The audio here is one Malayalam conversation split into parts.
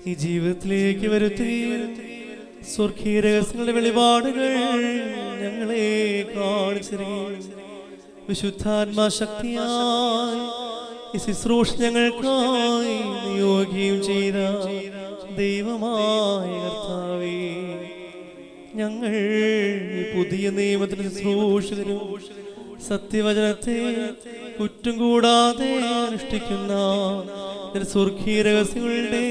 ഈ ജീവിതത്തിലേക്ക് വരുത്തുകയും സ്വർഗീയ രഹസ്യങ്ങളുടെ വെളിപാടുകൾ ഞങ്ങളെ കാണിച്ചിരിക്കുകയും വിശുദ്ധാത്മാ ശക്തിയായി ഈ ശുശ്രൂഷ ഞങ്ങൾക്കായി നിയോഗിക്കുകയും ചെയ്ത ദൈവമായ കർത്താവേ, ഞങ്ങൾ ഈ പുതിയ നിയമത്തിന് ശുശ്രൂഷകരും സത്യവചനത്തെ കുറ്റം കൂടാതെ അനുഷ്ഠിക്കുന്ന സ്വർഗീയ രഹസ്യങ്ങളുടെ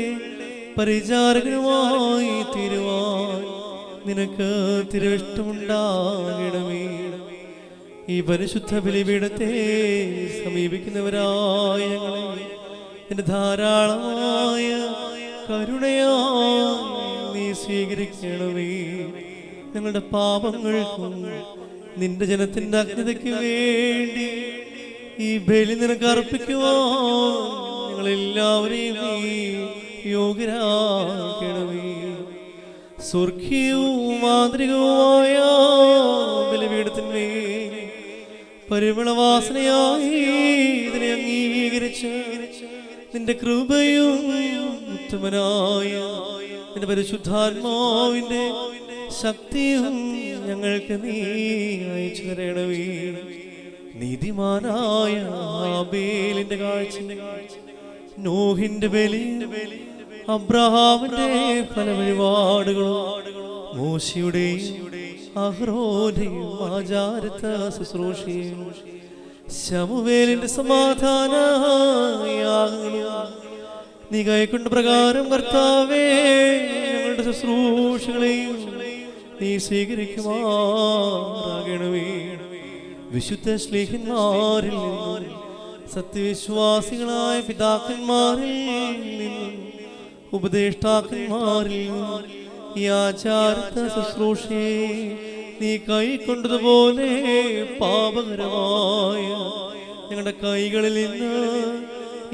പരിചാരകനുമായി തീരുവാൻ നിനക്ക് തിരുവിഷ്ടമുണ്ടാകണമേ. ഈ പരിശുദ്ധ ബലിപീഠത്തെ സമീപിക്കുന്നവരായ ഞങ്ങളെ നിന്റെ ധാരാളമായ കരുണയായി നീ സ്വീകരിക്കണമേ. ഞങ്ങളുടെ പാപങ്ങൾക്കും നിന്റെ ജനത്തിന്റെ അജ്ഞതയ്ക്ക് വേണ്ടി ഈ ബലി നിനക്ക് അർപ്പിക്കുവാൻ ഞങ്ങളെല്ലാവരെയും നീ യോഗ്യരാക്കണമേ. സ്വർഗീയവും മാന്ത്രികവുമായ ബലിപീഠത്തിന്മേൽ പരിമളവാസനയായി ഇതിനെ അംഗീകരിച്ച് നിന്റെ കൃപയും ഉത്തമനായ നിന്റെ പരിശുദ്ധാത്മാവിന്റെ ശക്തിയും ഞങ്ങൾക്ക് നീ അയച്ചു തരണമേ. നീതിമാനായ ആബേലിന്റെ കാഴ്ച, നോഹിന്റെ ബലി, അബ്രഹാമിന്റെ ഫലവഴിപാടുകളും മോശയുടെയും അഹ്റോന്റെയും ആചാരത്ത ശുശ്രൂഷയും ശമൂവേലിന്റെ സമാധാന യാഗങ്ങളും നീ കൈക്കൊണ്ട് പ്രകാരം കർത്താവേ, ഞങ്ങളുടെ ശുശ്രൂഷകളെയും നീ സ്വീകരിക്കുമാറാകണമേ. വിശുദ്ധ ശ്ലീഹന്മാരിൽ നിന്നും സത്യവിശ്വാസികളായ പിതാക്കന്മാരിൽ നിന്നും ഉപദേഷ്ടാക്കന്മാരിൽ നിന്നും ഈ ആചാരത്ത ശുശ്രൂഷയെ നീ കൈക്കൊണ്ടതുപോലെ പാപകരമായ ഞങ്ങളുടെ കൈകളിൽ നിന്ന്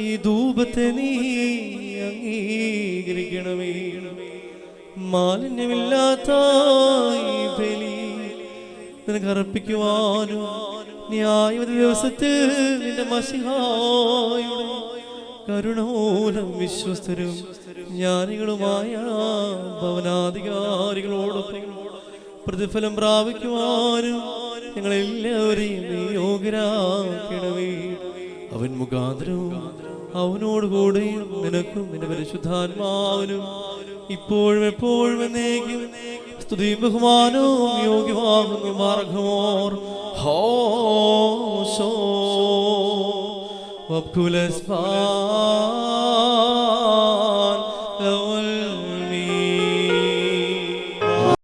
ഈ ധൂപത്തെ നീ അംഗീകരിക്കണമേ. മാലിന്യമില്ലാത്ത ഈ ബലി നിനക്ക് അർപ്പിക്കുവാനും ന്യായവിധി ദിവസത്തിൽ നിന്റെ മശിഹായുടെ കരുണമൂലം വിശ്വസ്തരും ജ്ഞാനികളുമായ ഭവനാധികാരികളോടൊപ്പം പ്രതിഫലം പ്രാപിക്കുവാനും ഞങ്ങളെല്ലാവരെയും നീ യോഗ്യരാക്കണമേ. അവൻ മുഖാന്തരവും അവനോടുകൂടെയും നിനക്കും നിന്റെ പരിശുദ്ധാത്മാവിനും ഇപ്പോഴും എപ്പോഴും എന്നേക്കും സ്തുതിയും ബഹുമാനവും യോഗ്യമാകുന്നു. മാർഗമോർ ഹോശോ വബ്കുലസ്പാൻ ലവൽ